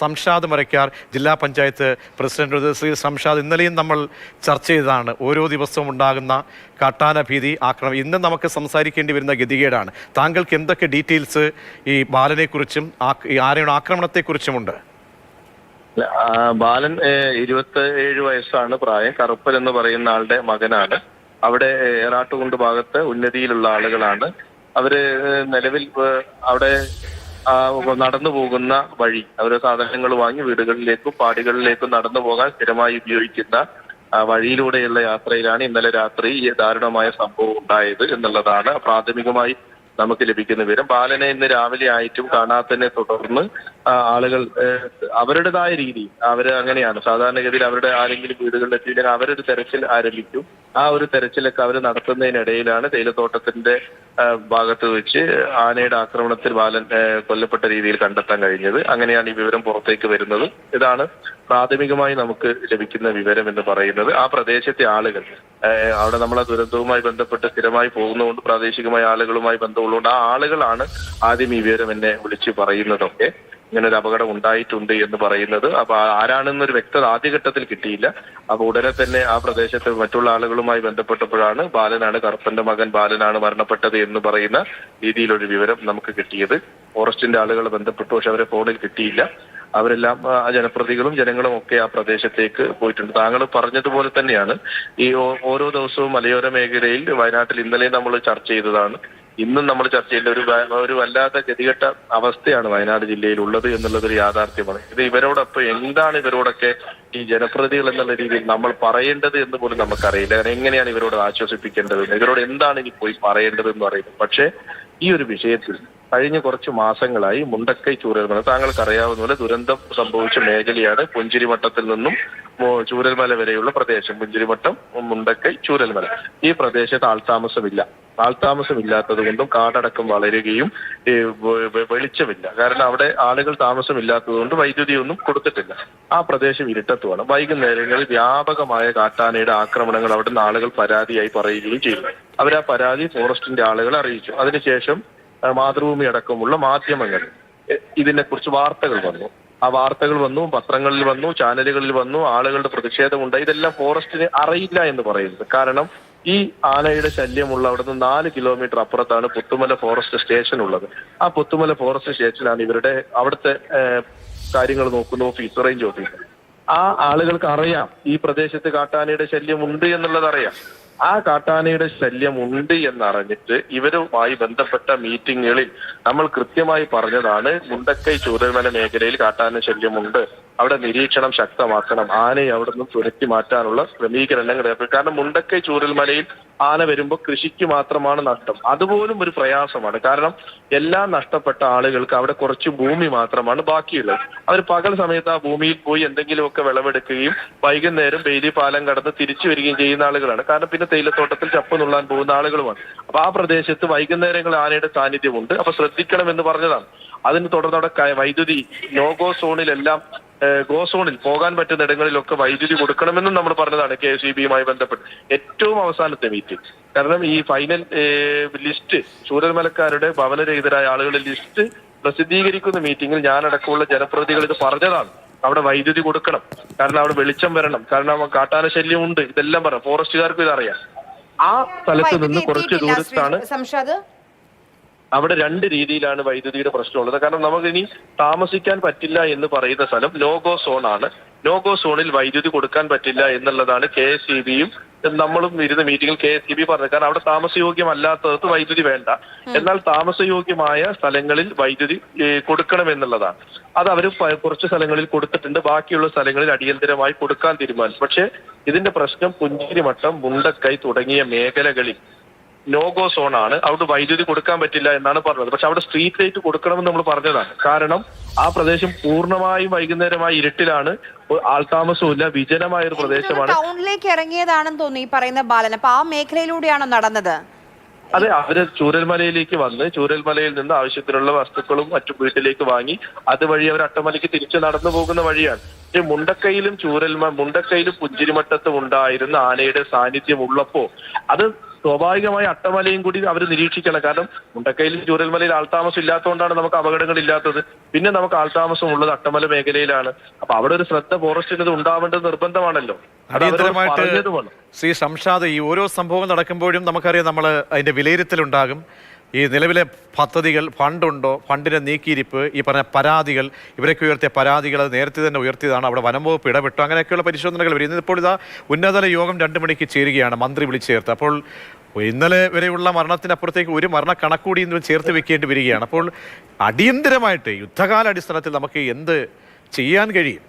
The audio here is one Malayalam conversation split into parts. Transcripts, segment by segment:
സംഷാദ് മരക്കാർ ജില്ലാ പഞ്ചായത്ത് പ്രസിഡന്റ് ശ്രീ സംഷാദ്, ഇന്നലെയും നമ്മൾ ചർച്ച ചെയ്തതാണ് ഓരോ ദിവസവും ഉണ്ടാകുന്ന കാട്ടാന ഭീതി ആക്രമണം. ഇന്ന് നമുക്ക് സംസാരിക്കേണ്ടി വരുന്ന ഗതികേടാണ്. താങ്കൾക്ക് എന്തൊക്കെ ഡീറ്റെയിൽസ് ഈ ബാലനെക്കുറിച്ചും ഈ ആനയുടെ ആക്രമണത്തെക്കുറിച്ചുമുണ്ട്? ബാലൻ 27 വയസ്സാണ് പ്രായം. കറുപ്പൻ എന്ന് പറയുന്ന ആളുടെ മകനാണ്. അവിടെ ഏറാട്ടുകുണ്ട് ഭാഗത്ത് ഉന്നതിയിലുള്ള ആളുകളാണ്. അവര് നിലവിൽ അവിടെ നടന്നു പോകുന്ന വഴി, അവര് സാധനങ്ങൾ വാങ്ങി വീടുകളിലേക്കും പാടികളിലേക്കും നടന്നു പോകാൻ സ്ഥിരമായി ഉപയോഗിക്കുന്ന വഴിയിലൂടെയുള്ള യാത്രയിലാണ് ഇന്നലെ രാത്രി ഈ ദാരുണമായ സംഭവം ഉണ്ടായത് എന്നുള്ളതാണ് പ്രാഥമികമായി നമുക്ക് ലഭിക്കുന്ന വിവരം. ബാലനെ ഇന്ന് രാവിലെ ആയിട്ടും കാണാത്തതിനെ തുടർന്ന് ആളുകൾ അവരുടേതായ രീതി, അവര് അങ്ങനെയാണ് സാധാരണഗതിയിൽ, അവരുടെ ആരെങ്കിലും വീടുകളിൽ എത്തിയില്ലെങ്കിൽ അവരൊരു തെരച്ചിൽ ആരംഭിക്കും. ആ ഒരു തെരച്ചിലൊക്കെ അവർ നടത്തുന്നതിനിടയിലാണ് തേയിലത്തോട്ടത്തിന്റെ ഭാഗത്ത് വെച്ച് ആനയുടെ ആക്രമണത്തിൽ ബാലൻ കൊല്ലപ്പെട്ട രീതിയിൽ കണ്ടെത്താൻ കഴിഞ്ഞത്. അങ്ങനെയാണ് ഈ വിവരം പുറത്തേക്ക് വരുന്നത്. ഇതാണ് പ്രാഥമികമായി നമുക്ക് ലഭിക്കുന്ന വിവരം എന്ന് പറയുന്നത്. ആ പ്രദേശത്തെ ആളുകൾ, അവിടെ നമ്മളെ ദുരന്തവുമായി ബന്ധപ്പെട്ട് സ്ഥിരമായി പോകുന്നതുകൊണ്ട് പ്രാദേശികമായ ആളുകളുമായി ബന്ധമുള്ളതുകൊണ്ട് ആ ആളുകളാണ് ആദ്യം ഈ വിവരം എന്നെ വിളിച്ച് പറയുന്നതൊക്കെ, ഇങ്ങനെ ഒരു അപകടം ഉണ്ടായിട്ടുണ്ട് എന്ന് പറയുന്നത്. അപ്പൊ ആരാണെന്നൊരു വ്യക്തത ആദ്യഘട്ടത്തിൽ കിട്ടിയില്ല. അപ്പൊ ഉടനെ തന്നെ ആ പ്രദേശത്ത് മറ്റുള്ള ആളുകളുമായി ബന്ധപ്പെട്ടപ്പോഴാണ് ബാലനാണ്, കറുപ്പന്റെ മകൻ ബാലനാണ് മരണപ്പെട്ടത് എന്ന് പറയുന്ന രീതിയിലൊരു വിവരം നമുക്ക് കിട്ടിയത്. ഫോറസ്റ്റിന്റെ ആളുകൾ ബന്ധപ്പെട്ടു, പക്ഷെ അവരെ ഫോണിൽ കിട്ടിയില്ല. അവരെല്ലാം ജനപ്രതികളും ജനങ്ങളും ഒക്കെ ആ പ്രദേശത്തേക്ക് പോയിട്ടുണ്ട്. താങ്കൾ പറഞ്ഞതുപോലെ തന്നെയാണ് ഈ ഓരോ ദിവസവും മലയോര മേഖലയിൽ, വയനാട്ടിൽ ഇന്നലെ നമ്മൾ ചർച്ച ചെയ്തതാണ്, ഇന്നും നമ്മൾ ചർച്ച ചെയ്യേണ്ട ഒരു വല്ലാത്ത ഗതികെട്ട അവസ്ഥയാണ് വയനാട് ജില്ലയിൽ ഉള്ളത് എന്നുള്ളതൊരു യാഥാർത്ഥ്യമാണ്. ഇത് ഇവരോടൊപ്പം എന്താണ് ഇവരോടൊക്കെ ഈ ജനപ്രതിനിധികൾ എന്നുള്ള രീതിയിൽ നമ്മൾ പറയേണ്ടത് എന്ന് പോലും നമുക്കറിയില്ല. കാരണം എങ്ങനെയാണ് ഇവരോട് ആശ്വസിപ്പിക്കേണ്ടത്, ഇവരോട് എന്താണ് ഇനി പോയി പറയേണ്ടത് എന്ന് പറയുന്നത്. പക്ഷേ ഈ ഒരു വിഷയത്തിൽ കഴിഞ്ഞ കുറച്ച് മാസങ്ങളായി മുണ്ടക്കൈ ചൂരൽമല, താങ്കൾക്ക് അറിയാവുന്ന പോലെ ദുരന്തം സംഭവിച്ച മേഖലയാണ് പുഞ്ചിരിമട്ടത്തിൽ നിന്നും ചൂരൽമല വരെയുള്ള പ്രദേശം. പുഞ്ചിരിമട്ടം, മുണ്ടക്കൈ, ചൂരൽമല. ഈ പ്രദേശത്ത് ആൾതാമസമില്ല. ആൾതാമസമില്ലാത്തത് കൊണ്ടും കാടടക്കം വളരുകയും വെളിച്ചമില്ല. കാരണം അവിടെ ആളുകൾ താമസമില്ലാത്തത് കൊണ്ട് വൈദ്യുതിയൊന്നും കൊടുത്തിട്ടില്ല. ആ പ്രദേശം ഇരുട്ടത്തുമാണ്. വൈകുന്നേരങ്ങളിൽ വ്യാപകമായ കാട്ടാനയുടെ ആക്രമണങ്ങൾ അവിടെ നിന്ന് ആളുകൾ പരാതിയായി പറയുകയും ചെയ്തു. അവരാ പരാതി ഫോറസ്റ്റിന്റെ ആളുകളെ അറിയിച്ചു. അതിനുശേഷം മാതൃഭൂമി അടക്കമുള്ള മാധ്യമങ്ങൾ ഇതിനെക്കുറിച്ച് വാർത്തകൾ വന്നു. ആ വാർത്തകൾ വന്നു, പത്രങ്ങളിൽ വന്നു, ചാനലുകളിൽ വന്നു, ആളുകളുടെ പ്രതിഷേധമുണ്ടായി. ഇതെല്ലാം ഫോറസ്റ്റിന് അറിയില്ല എന്ന് പറയുന്നത്. കാരണം ഈ ആനയുടെ ശല്യമുള്ള അവിടെ നിന്ന് 4 കിലോമീറ്റർ അപ്പുറത്താണ് പുത്തുമല ഫോറസ്റ്റ് സ്റ്റേഷൻ ഉള്ളത്. ആ പുത്തുമല ഫോറസ്റ്റ് സ്റ്റേഷനാണ് ഇവരുടെ അവിടുത്തെ കാര്യങ്ങൾ നോക്കുന്ന ഓഫീസ്, റേഞ്ച് ഓഫീസർ. ആ ആളുകൾക്ക് അറിയാം ഈ പ്രദേശത്ത് കാട്ടാനയുടെ ശല്യം ഉണ്ട് എന്നുള്ളത് അറിയാം. ആ കാട്ടാനയുടെ ശല്യം ഉണ്ട് എന്നറിഞ്ഞിട്ട് ഇവരുമായി ബന്ധപ്പെട്ട മീറ്റിങ്ങുകളിൽ നമ്മൾ കൃത്യമായി പറഞ്ഞതാണ്, മുണ്ടക്കൈ ചൂരൽമല മേഖലയിൽ കാട്ടാന ശല്യമുണ്ട്, അവിടെ നിരീക്ഷണം ശക്തമാക്കണം, ആനയെ അവിടെ നിന്ന് തുരത്തി മാറ്റാനുള്ള ക്രമീകരണങ്ങൾ ഏർപ്പെടും. കാരണം മുണ്ടക്കൈ ചൂരൽമലയിൽ ആന വരുമ്പോൾ കൃഷിക്ക് മാത്രമാണ് നഷ്ടം. അതുപോലും ഒരു പ്രയാസമാണ്. കാരണം എല്ലാം നഷ്ടപ്പെട്ട ആളുകൾക്ക് അവിടെ കുറച്ച് ഭൂമി മാത്രമാണ് ബാക്കിയുള്ളത്. അവർ പകൽ സമയത്ത് ആ ഭൂമിയിൽ പോയി എന്തെങ്കിലുമൊക്കെ വിളവെടുക്കുകയും വൈകുന്നേരം ബെയിലി പാലം കടന്ന് തിരിച്ചു വരികയും ചെയ്യുന്ന ആളുകളാണ്. കാരണം പിന്നെ തേയിലത്തോട്ടത്തിൽ ചപ്പ് നുള്ളാൻ പോകുന്ന ആളുകളുമാണ്. അപ്പൊ ആ പ്രദേശത്ത് വൈകുന്നേരങ്ങളിൽ ആനയുടെ സാന്നിധ്യമുണ്ട്. അപ്പൊ ശ്രദ്ധിക്കണം എന്ന് പറഞ്ഞതാണ്. അതിന് തുടർന്ന് അവിടെ വൈദ്യുതി നോഗോ സോണിലെല്ലാം ഗോ സോണിൽ പോകാൻ പറ്റുന്ന ഇടങ്ങളിലൊക്കെ വൈദ്യുതി കൊടുക്കണമെന്നും നമ്മൾ പറഞ്ഞതാണ് KSEBയുമായി ബന്ധപ്പെട്ട്. ഏറ്റവും അവസാനത്തെ മീറ്റിംഗ്, കാരണം ഈ ഫൈനൽ ലിസ്റ്റ്, ചൂരൽമലക്കാരുടെ ഭവനരഹിതരായ ആളുകളുടെ ലിസ്റ്റ് പ്രസിദ്ധീകരിക്കുന്ന മീറ്റിംഗിൽ ഞാനടക്കമുള്ള ജനപ്രതിനിധികൾ ഇത് പറഞ്ഞതാണ്. അവിടെ വൈദ്യുതി കൊടുക്കണം, കാരണം അവിടെ വെളിച്ചം വരണം, കാരണം കാട്ടാന ശല്യം ഉണ്ട്, ഇതെല്ലാം പറയാം. ഫോറസ്റ്റുകാർക്കും ഇതറിയാം. ആ സ്ഥലത്ത് നിന്ന് കുറച്ച് ദൂരത്താണ്. അവിടെ 2 രീതിയിലാണ് വൈദ്യുതിയുടെ പ്രശ്നമുള്ളത്. കാരണം നമുക്ക് ഇനി താമസിക്കാൻ പറ്റില്ല എന്ന് പറയുന്ന സ്ഥലം നോഗോ സോണാണ്. നോഗോ സോണിൽ വൈദ്യുതി കൊടുക്കാൻ പറ്റില്ല എന്നുള്ളതാണ് KSEBയും നമ്മളും ഇരുന്ന മീറ്റിംഗിൽ KSEB പറഞ്ഞത്. കാരണം അവിടെ താമസയോഗ്യമല്ലാത്തത് വൈദ്യുതി വേണ്ട, എന്നാൽ താമസയോഗ്യമായ സ്ഥലങ്ങളിൽ വൈദ്യുതി കൊടുക്കണം എന്നുള്ളതാണ്. അത് അവർ കുറച്ച് സ്ഥലങ്ങളിൽ കൊടുത്തിട്ടുണ്ട്. ബാക്കിയുള്ള സ്ഥലങ്ങളിൽ അടിയന്തരമായി കൊടുക്കാൻ തീരുമാനിച്ചു. പക്ഷേ ഇതിന്റെ പ്രശ്നം പുഞ്ചിരിമട്ടം, മുണ്ടക്കൈ തുടങ്ങിയ മേഖലകളിൽ നോഗോ സോണാണ്. അവിടെ വൈദ്യുതി കൊടുക്കാൻ പറ്റില്ല എന്നാണ് പറഞ്ഞത്. പക്ഷെ അവിടെ സ്ട്രീറ്റ് ലൈറ്റ് കൊടുക്കണമെന്ന് നമ്മൾ പറഞ്ഞതാണ്. കാരണം ആ പ്രദേശം പൂർണ്ണമായും വൈകുന്നേരമായി ഇരുട്ടിലാണ്, ആൾതാമസവും ഇല്ല, വിജനമായ ഒരു പ്രദേശമാണ്. ടൗണിലേക്ക് ഇറങ്ങിയതാണെന്ന് തോന്നി ഈ പറയുന്ന ബാലൻ. അപ്പൊ ആ മേഖലയിലൂടെയാണോ നടന്നത്? അതെ, അവര് ചൂരൽമലയിലേക്ക് വന്ന് ചൂരൽമലയിൽ നിന്ന് ആവശ്യത്തിനുള്ള വസ്തുക്കളും മറ്റും വീട്ടിലേക്ക് വാങ്ങി അതുവഴി അവർ അട്ടമലയ്ക്ക് തിരിച്ചു നടന്നു പോകുന്ന വഴിയാണ്. പക്ഷെ മുണ്ടക്കൈയിലും പുഞ്ചിരിമട്ടത്തും ഉണ്ടായിരുന്ന ആനയുടെ സാന്നിധ്യം ഉള്ളപ്പോ അത് സ്വാഭാവികമായി അട്ടമലയും കൂടി അവർ നിരീക്ഷിക്കണം. കാരണം മുണ്ടക്കയിലും ചൂരൽമലയിൽ ആൾതാമസം ഇല്ലാത്തതുകൊണ്ടാണ് നമുക്ക് അപകടങ്ങൾ ഇല്ലാത്തത്. പിന്നെ നമുക്ക് ആൾതാമസം ഉള്ളത് അട്ടമല മേഖലയിലാണ്. അപ്പൊ അവിടെ ഒരു ശ്രദ്ധ ഫോറസ്റ്റിന് ഉണ്ടാവേണ്ടത് നിർബന്ധമാണല്ലോ. അടിയന്തരമായിട്ട് പറഞ്ഞതുമാണ്. ശ്രീ ഷംഷാദ്, ഈ ഓരോ സംഭവം നടക്കുമ്പോഴും നമുക്കറിയാം നമ്മൾ അതിന്റെ വിലയിരുത്തലുണ്ടാകും. ഈ നിലവിലെ പദ്ധതികൾ ഫണ്ടുണ്ടോ, ഫണ്ടിന്റെ നീക്കിയിരിപ്പ്, ഈ പറഞ്ഞ പരാതികൾ, ഇവരൊക്കെ ഉയർത്തിയ പരാതികൾ അത് നേരത്തെ തന്നെ ഉയർത്തിയതാണ്, അവിടെ വനം വകുപ്പ് ഇടപെട്ടു, അങ്ങനെയൊക്കെയുള്ള പരിശോധനകൾ വരും. ഇന്നിപ്പോൾ ഇതാ ഉന്നതതല യോഗം 2 മണിക്ക് ചേരുകയാണ്, മന്ത്രി വിളിച്ചു ചേർത്ത്. അപ്പോൾ ഇന്നലെ വരെയുള്ള മരണത്തിനപ്പുറത്തേക്ക് ഒരു മരണ കണക്കൂടി ഇന്ന് ചേർത്ത് വെക്കേണ്ടി വരികയാണ്. അപ്പോൾ അടിയന്തരമായിട്ട് യുദ്ധകാലാടിസ്ഥാനത്തിൽ നമുക്ക് എന്ത് ചെയ്യാൻ കഴിയും?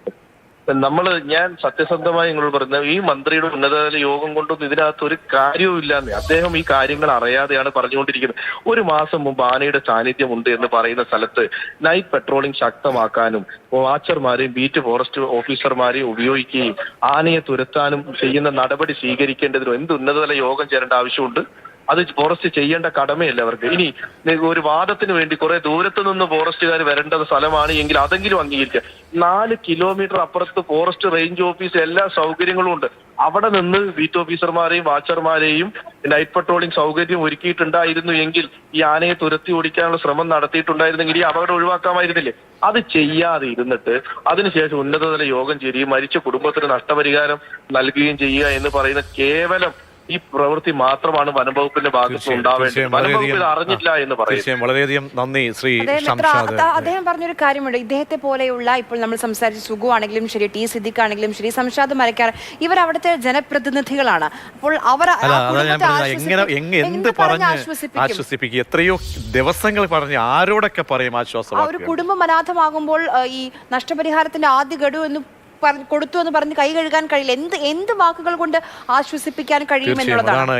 ഞാൻ സത്യസന്ധമായി നിങ്ങളോട് പറയുന്നത്, ഈ മന്ത്രിയുടെ ഉന്നതതല യോഗം കൊണ്ടൊന്നും ഇതിനകത്ത് ഒരു കാര്യവും ഇല്ലാന്ന്. അദ്ദേഹം ഈ കാര്യങ്ങൾ അറിയാതെയാണ് പറഞ്ഞുകൊണ്ടിരിക്കുന്നത്. ഒരു മാസം മുമ്പ് ആനയുടെ സാന്നിധ്യം ഉണ്ട് എന്ന് പറയുന്ന സ്ഥലത്ത് നൈറ്റ് പെട്രോളിംഗ് ശക്തമാക്കാനും വാച്ചർമാരെയും ബീറ്റ് ഫോറസ്റ്റ് ഓഫീസർമാരെയും ഉപയോഗിക്കുകയും ആനയെ തുരത്താനും ചെയ്യുന്ന നടപടി സ്വീകരിക്കേണ്ടതിനും എന്ത് ഉന്നതതല യോഗം ചേരേണ്ട ആവശ്യമുണ്ട്? അത് ഫോറസ്റ്റ് ചെയ്യേണ്ട കടമയല്ല അവർക്ക്. ഇനി ഒരു വാദത്തിന് വേണ്ടി കുറെ ദൂരത്ത് നിന്ന് ഫോറസ്റ്റുകാർ വരേണ്ട സ്ഥലമാണ് എങ്കിൽ അതെങ്കിലും അംഗീകരിക്കുക. 4 കിലോമീറ്റർ അപ്പുറത്ത് ഫോറസ്റ്റ് റേഞ്ച് ഓഫീസ് എല്ലാ സൗകര്യങ്ങളും ഉണ്ട്. അവിടെ നിന്ന് ബീറ്റ് ഓഫീസർമാരെയും വാച്ചർമാരെയും നൈറ്റ് പെട്രോളിംഗ് സൗകര്യം ഒരുക്കിയിട്ടുണ്ടായിരുന്നു എങ്കിൽ ഈ ആനയെ തുരത്തി ഓടിക്കാനുള്ള ശ്രമം നടത്തിയിട്ടുണ്ടായിരുന്നെങ്കിൽ ഈ അപകടം ഒഴിവാക്കാമായിരുന്നില്ലേ? അത് ചെയ്യാതെ ഇരുന്നിട്ട് അതിനുശേഷം ഉന്നതതല യോഗം ചേരുകയും മരിച്ച കുടുംബത്തിന് നഷ്ടപരിഹാരം നൽകുകയും ചെയ്യുക എന്ന് പറയുന്ന കേവലം ഈ പ്രവൃത്തി മാത്രമാണ് വനംവകുപ്പിന്റെ ഭാഗത്ത് ഉണ്ടാവേണ്ടത്. വനംവകുപ്പ് ഇത് അറിഞ്ഞില്ല എന്ന് പറയും. വളരെയധികം നന്ദി ശ്രീ ഷംഷാദ്. അദ്ദേഹം പറഞ്ഞൊരു കാര്യമുണ്ട്. ഇദ്ദേഹത്തെ പോലെയുള്ള ഇപ്പോൾ നമ്മൾ സംസാരിച്ച സുഗു ആണെങ്കിലും ശരി, ടി സിദ്ദിഖ് ആണെങ്കിലും ശരി, സംഷാദ് മരക്കാർ, ഇവർ അവിടുത്തെ ജനപ്രതിനിധികളാണ്. അപ്പോൾ അവർ എന്ത് പറഞ്ഞ് ആശ്വസിപ്പിക്കും? എത്രയോ ദിവസങ്ങൾ പറഞ്ഞ് ആരോടൊക്കെ പറയും ആശ്വാസം? ഒരു കുടുംബം അനാഥമാകുമ്പോൾ ഈ നഷ്ടപരിഹാരത്തിന്റെ ആദ്യ ഗഡു എന്ന് കൊടുത്തു എന്ന് പറഞ്ഞ് കൈ കഴുകാൻ കഴിയില്ല. എന്ത് വാക്കുകൾ കൊണ്ട് ആശ്വസിപ്പിക്കാൻ കഴിയുമെന്നുള്ളതാണ്.